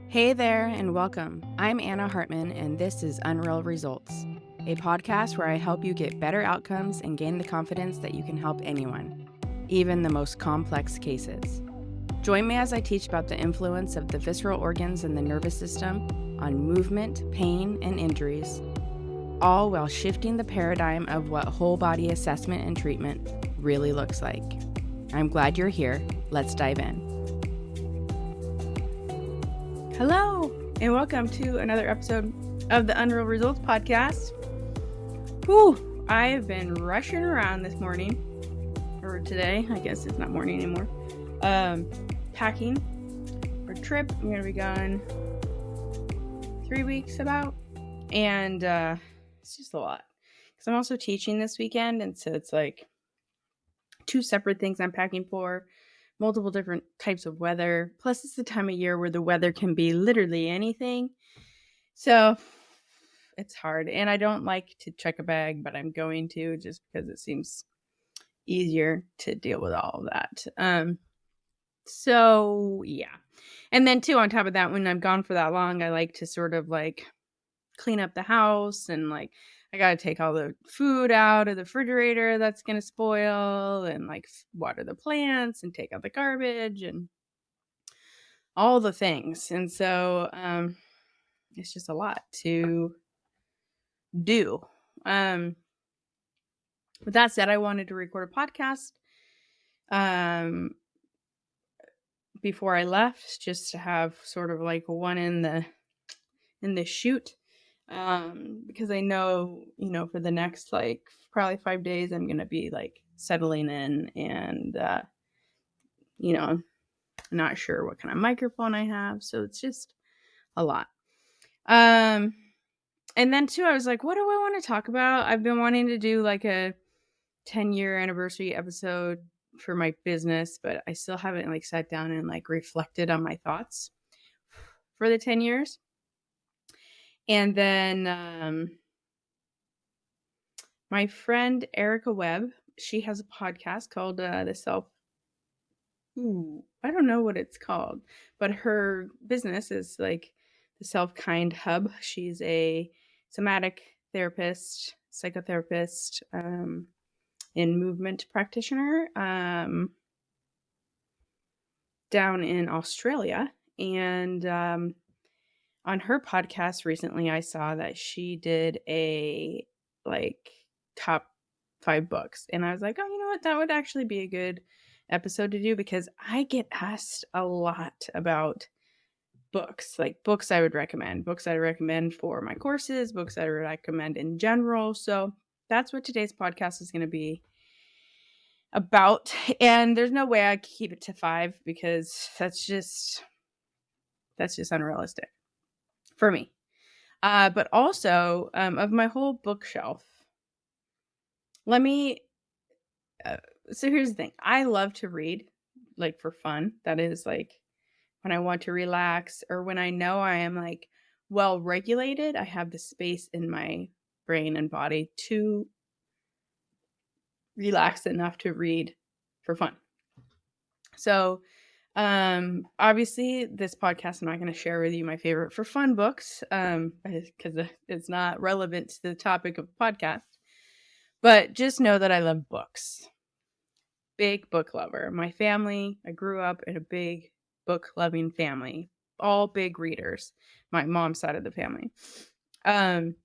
Hey there, and welcome. I'm Anna Hartman, and this is Unreal Results, a podcast where I help you get better outcomes and gain the confidence that you can help anyone, even the most complex cases. Join me as I teach about the influence of the visceral organs and the nervous system on movement, pain, and injuries, all while shifting the paradigm of what whole body assessment and treatment really looks like. I'm glad you're here. Let's dive in. Hello, and welcome to another episode of the Unreal Results podcast. Whew, I have been rushing around this morning, or today, I guess it's not morning anymore, packing for a trip. I'm going to be gone 3 weeks about, and it's just a lot. Because I'm also teaching this weekend, and so it's like two separate things I'm packing for. Multiple different types of weather. Plus, it's the time of year where the weather can be literally anything. So it's hard. And I don't like to check a bag, but I'm going to just because it seems easier to deal with all of that. So yeah. And then too, on top of that, when I'm gone for that long, I like to sort of like clean up the house and like I got to take all the food out of the refrigerator that's going to spoil and like water the plants and take out the garbage and all the things. And so it's just a lot to do. With that said, I wanted to record a podcast before I left just to have sort of like one in the chute. Because I know, for the next like probably 5 days, I'm going to be like settling in and, I'm not sure what kind of microphone I have. So it's just a lot. And then too, I was like, what do I want to talk about? I've been wanting to do like a 10-year anniversary episode for my business, but I still haven't like sat down and like reflected on my thoughts for the 10 years. And then, my friend Erica Webb, she has a podcast called I don't know what it's called, but her business is like the Self-Kind Hub. She's a somatic therapist, psychotherapist, and movement practitioner down in Australia. And on her podcast recently, I saw that she did a like top 5 books. And I was like, oh, you know what? That would actually be a good episode to do because I get asked a lot about books, like books I would recommend for my courses, books I would recommend in general. So that's what today's podcast is going to be about. And there's no way I could keep it to 5 because that's just unrealistic for me. But also, of my whole bookshelf, so here's the thing. I love to read, like, for fun. That is, like, when I want to relax or when I know I am, like, well-regulated, I have the space in my brain and body to relax enough to read for fun. So, obviously, this podcast, I'm not going to share with you my favorite for fun books because it's not relevant to the topic of the podcast. But just know that I love books. Big book lover. My family, I grew up in a big book loving family. All big readers. My mom's side of the family. And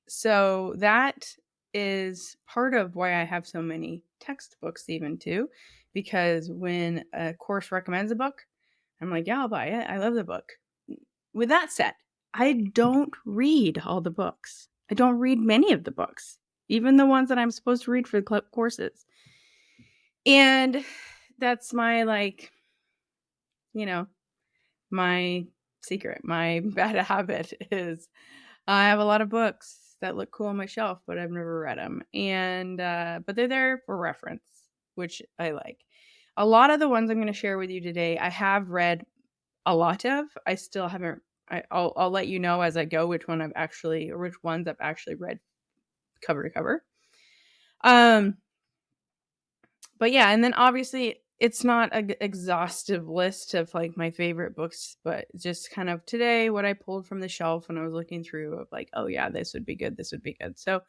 so that is part of why I have so many textbooks even too. Because when a course recommends a book, I'm like, yeah, I'll buy it. I love the book. With that said, I don't read all the books. I don't read many of the books, even the ones that I'm supposed to read for the courses. And that's my, my secret, my bad habit is I have a lot of books that look cool on my shelf, but I've never read them. And, but they're there for reference, which I like. A lot of the ones I'm going to share with you today, I have read a lot of. I still haven't. I'll let you know as I go which ones I've actually read cover to cover. But yeah, and then obviously it's not an exhaustive list of like my favorite books, but just kind of today what I pulled from the shelf when I was looking through of like, oh yeah, this would be good. This would be good. So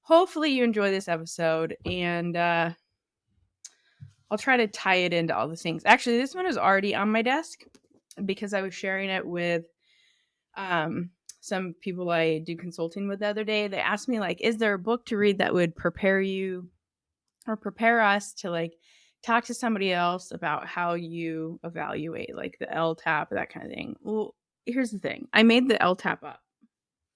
hopefully you enjoy this episode, and I'll try to tie it into all the things. Actually, this one is already on my desk because I was sharing it with some people I do consulting with the other day. They asked me like, is there a book to read that would prepare you or prepare us to like talk to somebody else about how you evaluate like the LTAP, that kind of thing? Well, here's the thing. I made the LTAP up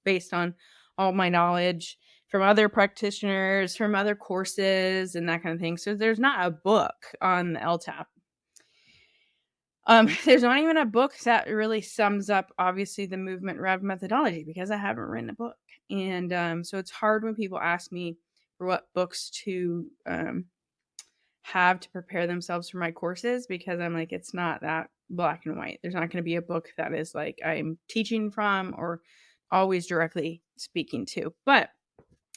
based on all my knowledge from other practitioners, from other courses, and that kind of thing. So there's not a book on the LTAP. There's not even a book that really sums up, obviously, the MovementREV methodology because I haven't written a book. And so it's hard when people ask me for what books to have to prepare themselves for my courses because I'm like, it's not that black and white. There's not going to be a book that is like I'm teaching from or always directly speaking to. But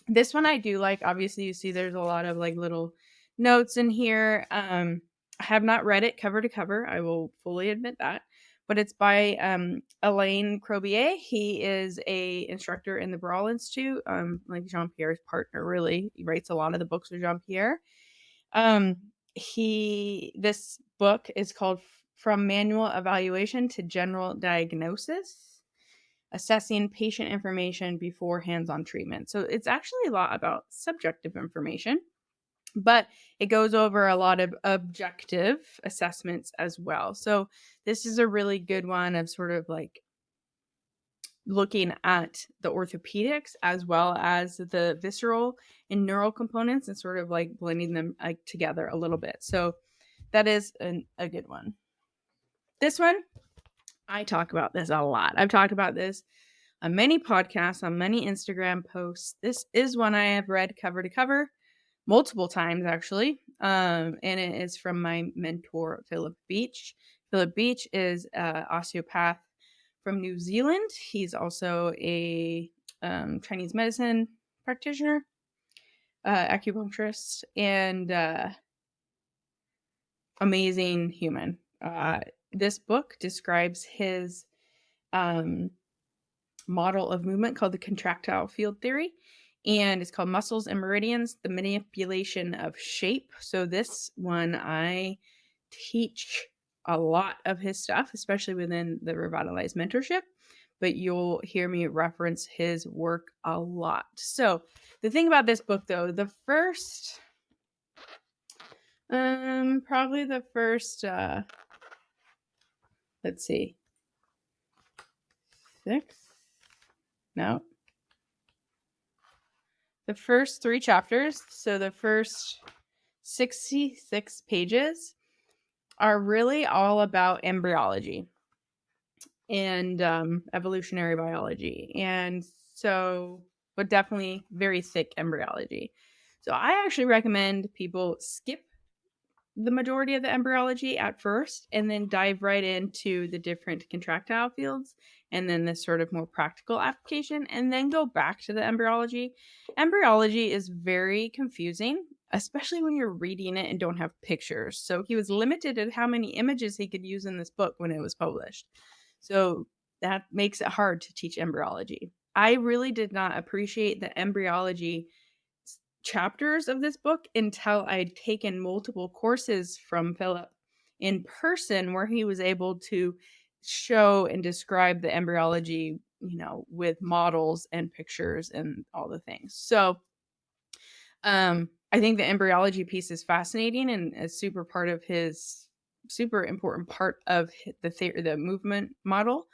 this one I do like. Obviously, you see there's a lot of like little notes in here. I have not read it cover to cover. I will fully admit that. But it's by Alain Crobier. He is a instructor in the Brawl Institute, like Jean-Pierre's partner, really. He writes a lot of the books with Jean-Pierre. This book is called From Manual Evaluation to General Diagnosis, Assessing Patient Information Before Hands-on Treatment. So it's actually a lot about subjective information, but it goes over a lot of objective assessments as well. So this is a really good one of sort of like looking at the orthopedics as well as the visceral and neural components and sort of like blending them together a little bit. So that is a good one. This one, I talk about this a lot. I've talked about this on many podcasts, on many Instagram posts. This is one I have read cover to cover multiple times, actually. And it is from my mentor, Philip Beach. Philip Beach is an osteopath from New Zealand. He's also a Chinese medicine practitioner, acupuncturist, and amazing human. This book describes his model of movement called the contractile field theory, and it's called Muscles and Meridians, the Manipulation of Shape. So this one, I teach a lot of his stuff, especially within the Revitalized mentorship, but you'll hear me reference his work a lot. So the thing about this book, though, the first, probably the first, let's see, 6? No. The first 3 chapters, so the first 66 pages, are really all about embryology and evolutionary biology. And so, but definitely very thick embryology. So I actually recommend people skip the majority of the embryology at first and then dive right into the different contractile fields and then this sort of more practical application and then go back to the embryology. Embryology is very confusing, especially when you're reading it and don't have pictures. So he was limited at how many images he could use in this book when it was published. So that makes it hard to teach embryology. I really did not appreciate the embryology chapters of this book until I'd taken multiple courses from Philip in person where he was able to show and describe the embryology, with models and pictures and all the things. So I think the embryology piece is fascinating and a super important part of the movement model.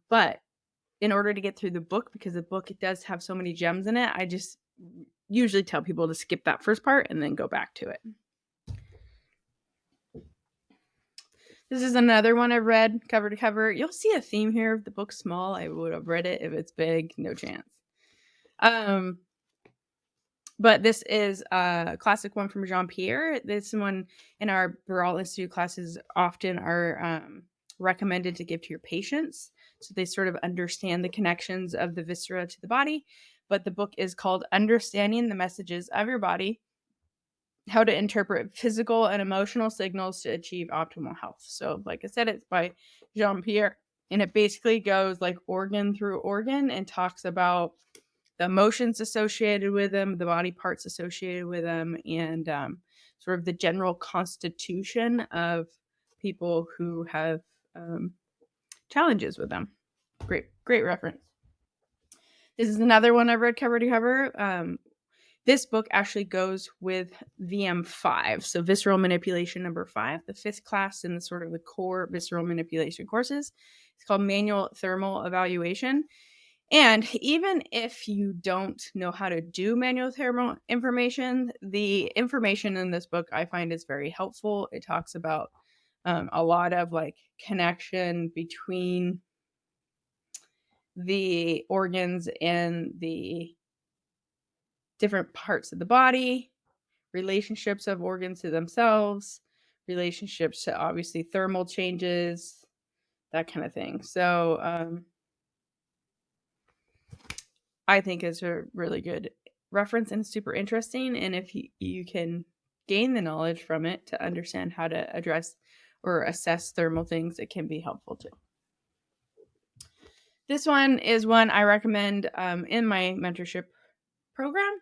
But in order to get through the book, because the book, it does have so many gems in it, I just usually tell people to skip that first part and then go back to it. This is another one I've read cover to cover. You'll see a theme here. If the book's small, I would have read it. If it's big, no chance. But this is a classic one from Jean-Pierre. This one in our Brawl Institute classes often are recommended to give to your patients so they sort of understand the connections of the viscera to the body. But the book is called Understanding the Messages of Your Body how to interpret physical and emotional signals to achieve optimal health. So, like I said, it's by Jean-Pierre, and it basically goes like organ through organ and talks about the emotions associated with them, the body parts associated with them, and sort of the general constitution of people who have challenges with them. Great reference. This is another one I've read cover to cover. This book actually goes with VM5, so visceral manipulation number 5, the 5th class in the sort of the core visceral manipulation courses. It's called Manual Thermal Evaluation. And even if you don't know how to do manual thermal information, the information in this book I find is very helpful. It talks about a lot of like connection between the organs and the different parts of the body, relationships of organs to themselves, relationships to obviously thermal changes, that kind of thing. So I think it's a really good reference and super interesting. And if you can gain the knowledge from it to understand how to address or assess thermal things, it can be helpful too. This one is one I recommend in my mentorship program.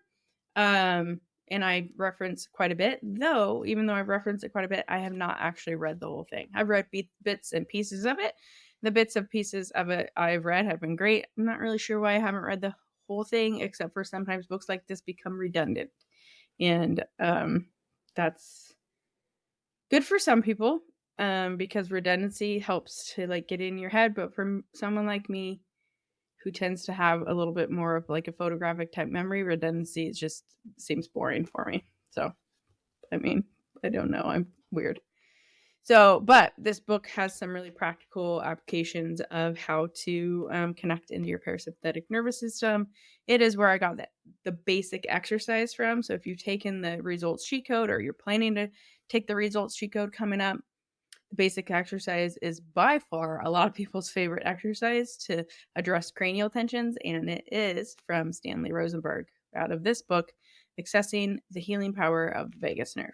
And I reference quite a bit, though, even though I've referenced it quite a bit, I have not actually read the whole thing. I've read bits and pieces of it. The bits and pieces of it I've read have been great. I'm not really sure why I haven't read the whole thing, except for sometimes books like this become redundant. And that's good for some people because redundancy helps to like get in your head. But for someone like me, who tends to have a little bit more of like a photographic type memory, redundancy just seems boring for me. So, I mean, I don't know. I'm weird. So, but this book has some really practical applications of how to connect into your parasympathetic nervous system. It is where I got the basic exercise from. So if you've taken the results cheat code or you're planning to take the results cheat code coming up, the basic exercise is by far a lot of people's favorite exercise to address cranial tensions, and it is from Stanley Rosenberg out of this book, Accessing the Healing Power of the Vagus Nerve.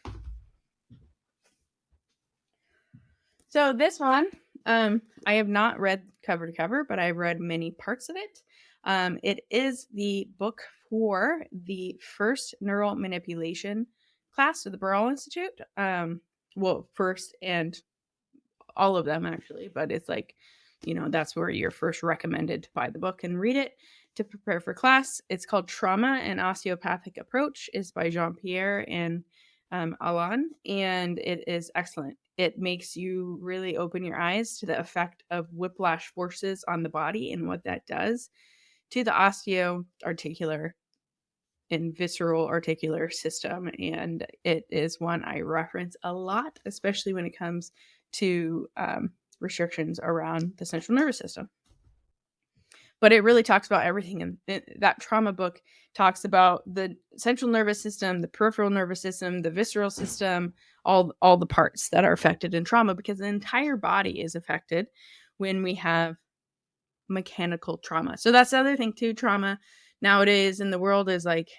So this one, I have not read cover to cover, but I've read many parts of it. It is the book for the first neural manipulation class of the Burrell Institute. Well, first and all of them actually, but it's like, that's where you're first recommended to buy the book and read it to prepare for class. It's called Trauma and Osteopathic Approach. It's by Jean-Pierre and Alain, and it is excellent. It makes you really open your eyes to the effect of whiplash forces on the body and what that does to the osteoarticular and visceral articular system. And it is one I reference a lot, especially when it comes to restrictions around the central nervous system. But it really talks about everything. And that trauma book talks about the central nervous system, the peripheral nervous system, the visceral system, all the parts that are affected in trauma, because the entire body is affected when we have mechanical trauma. So that's the other thing too. Trauma nowadays in the world is like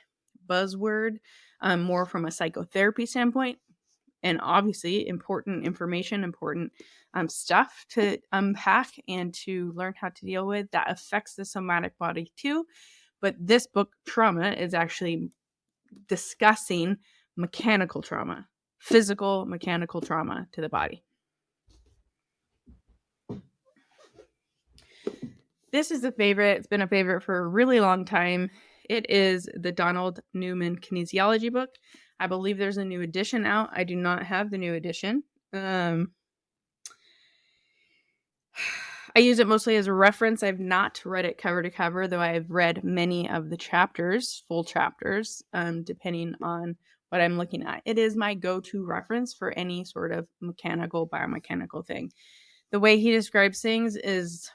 buzzword, more from a psychotherapy standpoint. And obviously important information, important stuff to unpack and to learn how to deal with that affects the somatic body too. But this book, Trauma, is actually discussing mechanical trauma, physical mechanical trauma to the body. This is a favorite. It's been a favorite for a really long time. It is the Donald Newman kinesiology book. I believe there's a new edition out. I do not have the new edition. I use it mostly as a reference. I've not read it cover to cover, though I've read many of the chapters, full chapters, depending on what I'm looking at. It is my go-to reference for any sort of mechanical, biomechanical thing. The way he describes things is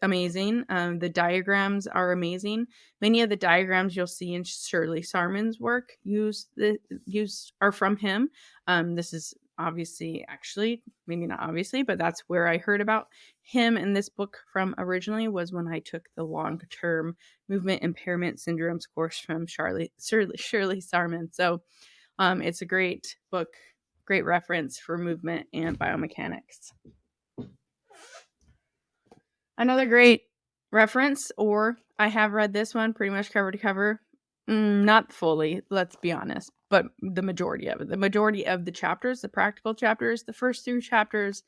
amazing. The diagrams are amazing. Many of the diagrams you'll see in Shirley Sarman's work are from him. This is obviously, actually, maybe not obviously, but that's where I heard about him in this book from originally, was when I took the long-term movement impairment syndromes course from Shirley Sarman. So It's a great book, great reference for movement and biomechanics. Another great reference, or I have read this one pretty much cover to cover. Not fully, let's be honest, but the majority of it. The majority of the chapters, the practical chapters, the first 3 chapters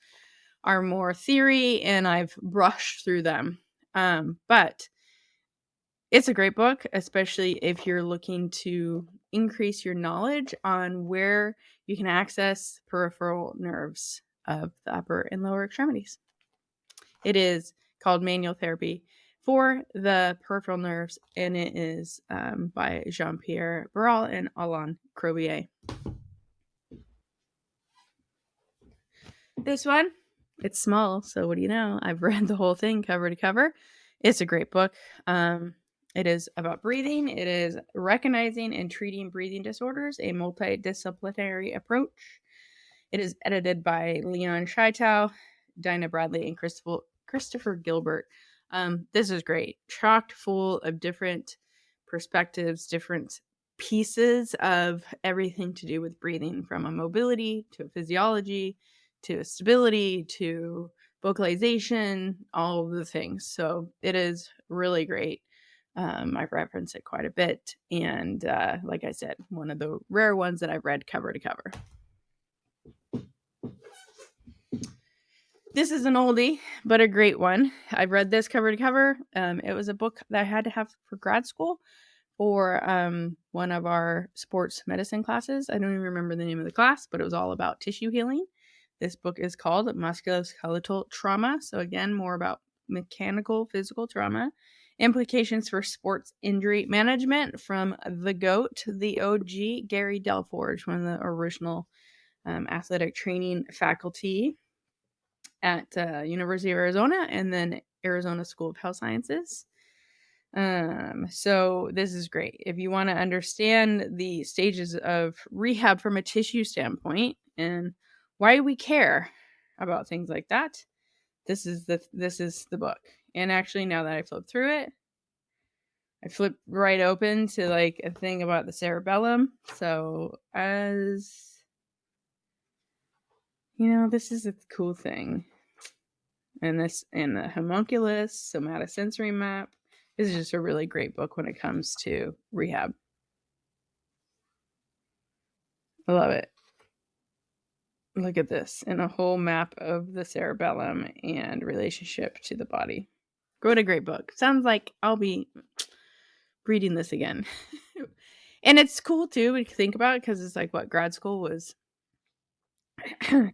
are more theory, and I've brushed through them. But it's a great book, especially if you're looking to increase your knowledge on where you can access peripheral nerves of the upper and lower extremities. It is called Manual Therapy for the Peripheral Nerves, and it is by Jean-Pierre Barral and Alain Crobier. This one, it's small, so what do you know? I've read the whole thing cover to cover. It's a great book. It is about breathing. It is recognizing and treating breathing disorders, a multidisciplinary approach. It is edited by Leon Scheitau, Dinah Bradley, and Christopher Gilbert. This is great. Chocked full of different perspectives, different pieces of everything to do with breathing, from a mobility to a physiology to a stability to vocalization, all of the things. So it is really great. I've referenced it quite a bit. And like I said, one of the rare ones that I've read cover to cover. This is an oldie, but a great one. I've read this cover to cover. It was a book that I had to have for grad school for one of our sports medicine classes. I don't even remember the name of the class, but it was all about tissue healing. This book is called Musculoskeletal Trauma. So again, more about mechanical physical trauma. Implications for sports injury management, from the GOAT, the OG, Gary Delforge, one of the original athletic training faculty at University of Arizona, and then Arizona School of Health Sciences. So this is great. If you want to understand the stages of rehab from a tissue standpoint and why we care about things like that, this is the book. And actually, now that I flip through it, I flip right open to like a thing about the cerebellum. So as you know, this is a cool thing. And the homunculus, somatosensory map. This is just a really great book when it comes to rehab. I love it. Look at this, and a whole map of the cerebellum and relationship to the body. What a great book. Sounds like I'll be reading this again. And it's cool too to think about, because it's like what grad school was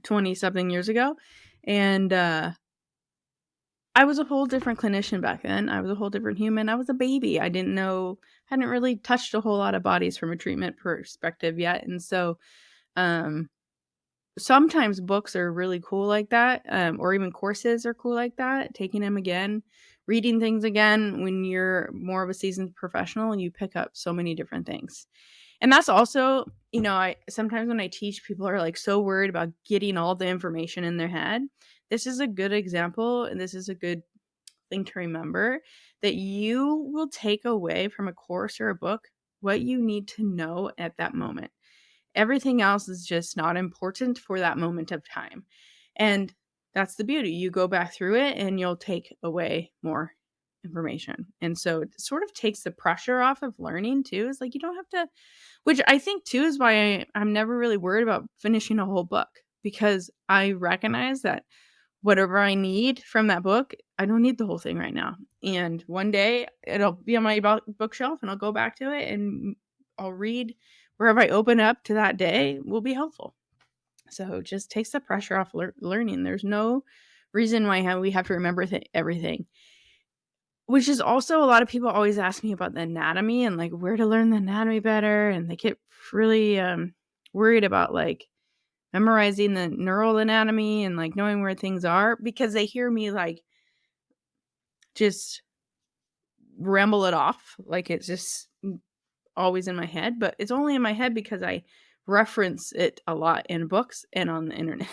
20 something years ago. And I was a whole different clinician back then. I was a whole different human. I was a baby. I didn't know, hadn't really touched a whole lot of bodies from a treatment perspective yet. And so sometimes books are really cool like that, or even courses are cool like that. Taking them again, reading things again when you're more of a seasoned professional, and you pick up so many different things. And that's also, you know, I sometimes when I teach, people are like so worried about getting all the information in their head. This is a good example, and this is a good thing to remember, that you will take away from a course or a book what you need to know at that moment. Everything else is just not important for that moment of time. And that's the beauty. You go back through it and you'll take away more information. And so it sort of takes the pressure off of learning too. It's like you don't have to, which I think too is why I'm never really worried about finishing a whole book, because I recognize that whatever I need from that book, I don't need the whole thing right now. And one day it'll be on my bookshelf and I'll go back to it and I'll read wherever I open up to that day will be helpful. So it just takes the pressure off learning. There's no reason why we have to remember everything. Which is also, a lot of people always ask me about the anatomy and like where to learn the anatomy better. And they get really worried about like memorizing the neural anatomy and like knowing where things are, because they hear me like just ramble it off like it's just always in my head. But it's only in my head because I reference it a lot in books and on the internet.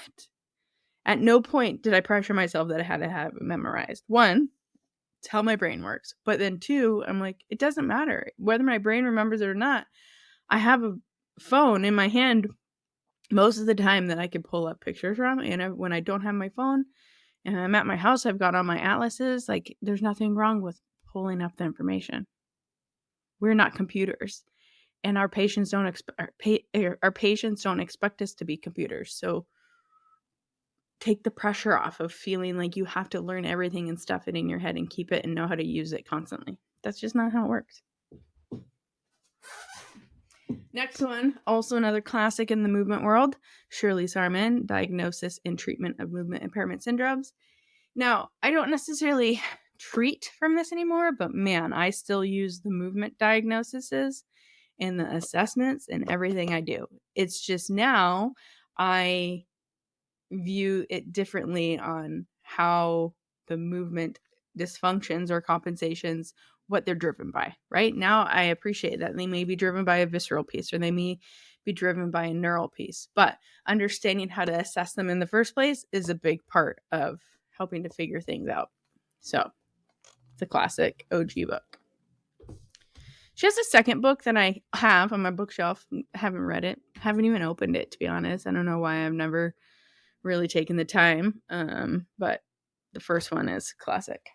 At no point did I pressure myself that I had to have it memorized. One, it's how my brain works. But then two, I'm like, it doesn't matter whether my brain remembers it or not. I have phone in my hand most of the time that I could pull up pictures from. And when I don't have my phone and I'm at my house, I've got on my atlases. Like, there's nothing wrong with pulling up the information. We're not computers, and our patients don't expect us to be computers. So take the pressure off of feeling like you have to learn everything and stuff it in your head and keep it and know how to use it constantly. That's just not how it works. Next one, also another classic in the movement world, Shirley Sarman, Diagnosis and Treatment of Movement Impairment Syndromes. Now, I don't necessarily treat from this anymore, but man, I still use the movement diagnoses and the assessments and everything I do. It's just now I view it differently on how the movement dysfunctions or compensations, what they're driven by. Right now, I appreciate that they may be driven by a visceral piece or they may be driven by a neural piece, but understanding how to assess them in the first place is a big part of helping to figure things out. So it's a classic OG book. She has a second book that I have on my bookshelf. I haven't read it. Haven't even opened it, to be honest. I don't know why I've never really taken the time. But the first one is classic.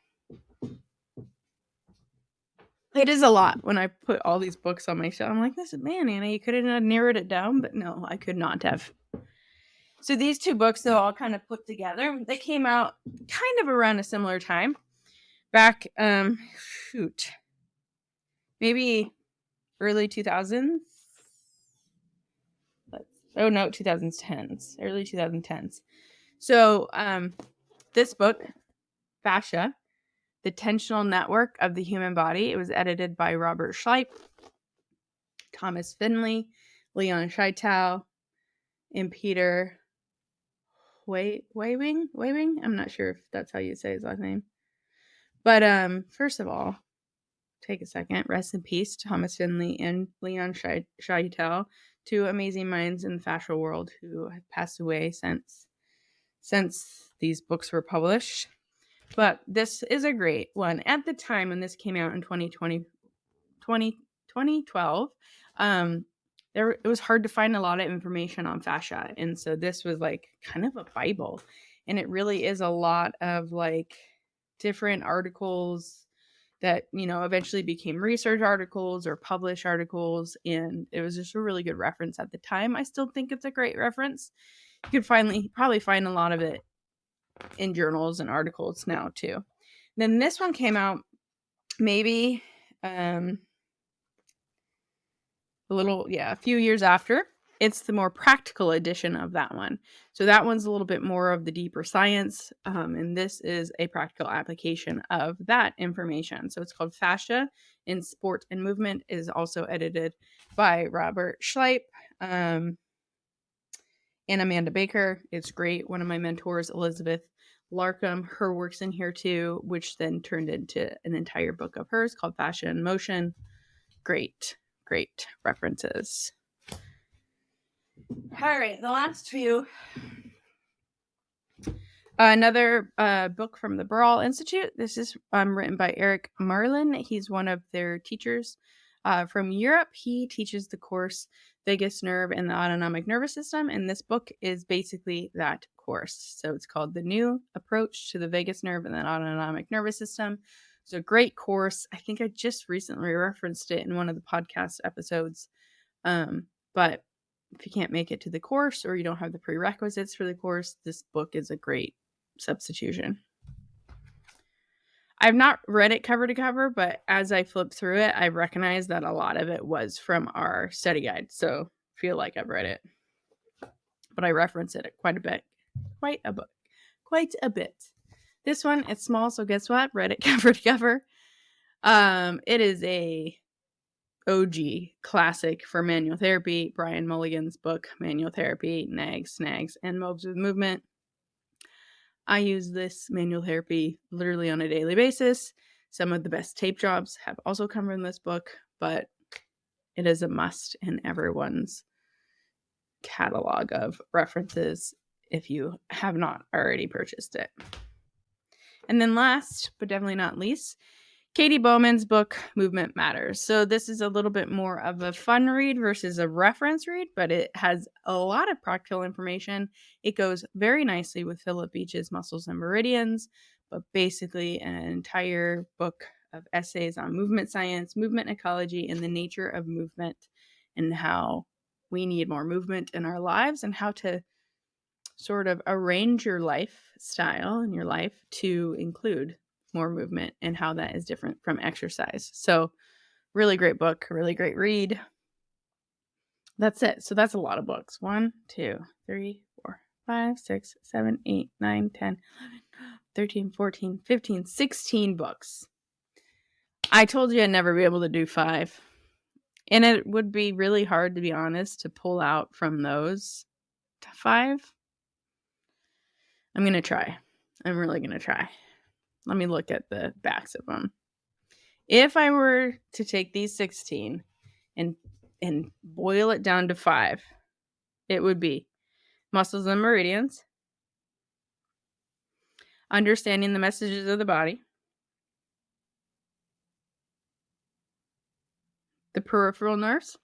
It is a lot when I put all these books on my shelf. I'm like, man, Anna, you could have narrowed it down, but no, I could not have. So these two books, they're all kind of put together. They came out kind of around a similar time. Back, maybe early 2000s. 2010s, early 2010s. So this book, Fascia, The Tensional Network of the Human Body, it was edited by Robert Schleip, Thomas Finley, Leon Scheitau, and Peter Waving. I'm not sure if that's how you say his last name. But first of all, take a second. Rest in peace, Thomas Finley and Leon Scheitau, two amazing minds in the fascial world who have passed away since these books were published. But this is a great one. At the time when this came out in 2012, it was hard to find a lot of information on fascia. And so this was like kind of a Bible. And it really is a lot of like different articles that, eventually became research articles or published articles. And it was just a really good reference at the time. I still think it's a great reference. You could probably find a lot of it in journals and articles now too. Then this one came out maybe a few years after. It's the more practical edition of that one. So that one's a little bit more of the deeper science, and this is a practical application of that information. So it's called Fascia in Sport and Movement. It is also edited by Robert Schleip and Amanda Baker. It's great. One of my mentors, Elizabeth Larkham, her work's in here too, which then turned into an entire book of hers called Fascia in Motion. Great references. All right, the last few. Another book from the Burrell Institute. This is written by Eric Marlin. He's one of their teachers from Europe. He teaches the course Vagus Nerve and the Autonomic Nervous System, and this book is basically that course. So it's called The New Approach to the Vagus Nerve and the Autonomic Nervous System. It's a great course. I think I just recently referenced it in one of the podcast episodes. But if you can't make it to the course or you don't have the prerequisites for the course, this book is a great substitution. I've not read it cover to cover, but as I flipped through it, I recognized that a lot of it was from our study guide. So I feel like I've read it. But I reference it quite a bit. This one, it's small, so guess what? Read it cover to cover. It is a OG classic for manual therapy. Brian Mulligan's book, Manual Therapy, Nags, Snags, and Moves with Movement. I use this manual therapy literally on a daily basis. Some of the best tape jobs have also come from this book, but it is a must in everyone's catalog of references if you have not already purchased it. And then last, but definitely not least, Katie Bowman's book, Movement Matters. So this is a little bit more of a fun read versus a reference read, but it has a lot of practical information. It goes very nicely with Philip Beach's Muscles and Meridians, but basically an entire book of essays on movement science, movement ecology, and the nature of movement, and how we need more movement in our lives, and how to sort of arrange your lifestyle and your life to include more movement, and how that is different from exercise. So really great book, really great read. That's it. So that's a lot of books. 1, 2, 3, 4, 5, 6, 7, 8, 9, 10, 11, 13, 14, 15, 16 books. I told you I'd never be able to do 5. And it would be really hard, to be honest, to pull out from those to 5. I'm going to try. I'm really going to try. Let me look at the backs of them. If I were to take these 16 and boil it down to 5, it would be Muscles and Meridians, Understanding the Messages of the Body, the Peripheral Nerves,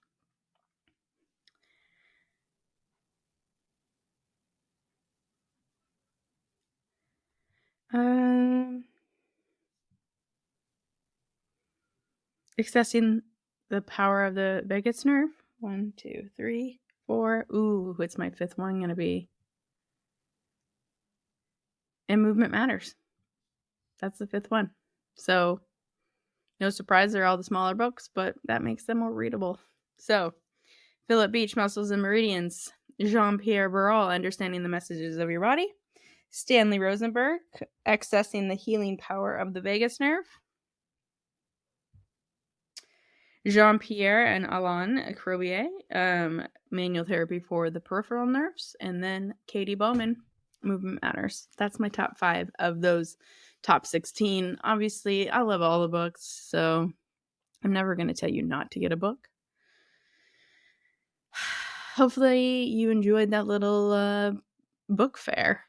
Accessing the Power of the Vagus Nerve. 1, 2, 3, 4. Ooh, what's my 5th one going to be? And Movement Matters. That's the 5th one. So no surprise, they're all the smaller books, but that makes them more readable. So Philip Beach, Muscles and Meridians. Jean-Pierre Barral, Understanding the Messages of Your Body. Stanley Rosenberg, Accessing the Healing Power of the Vagus Nerve. Jean-Pierre and Alain Crobier, Manual Therapy for the Peripheral Nerves. And then Katie Bowman, Movement Matters. That's my top 5 of those top 16. Obviously, I love all the books, so I'm never going to tell you not to get a book. Hopefully you enjoyed that little book fair.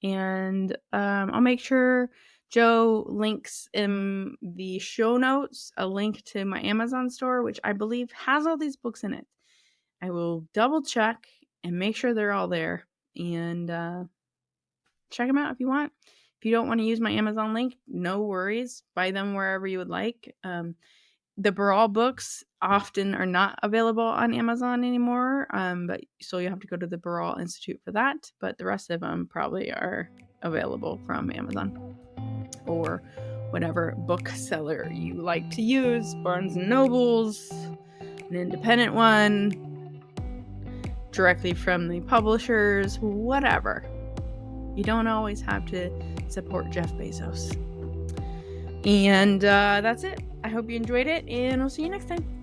And I'll make sure Joe links in the show notes a link to my Amazon store, which I believe has all these books in it. I will double check and make sure they're all there, and check them out if you want. If you don't want to use my Amazon link, no worries. Buy them wherever you would like. The Barral books often are not available on Amazon anymore, but so you have to go to the Barral Institute for that. But the rest of them probably are available from Amazon or whatever bookseller you like to use. Barnes & Noble's, an independent one, directly from the publishers, whatever. You don't always have to support Jeff Bezos. And that's it. I hope you enjoyed it, and we'll see you next time.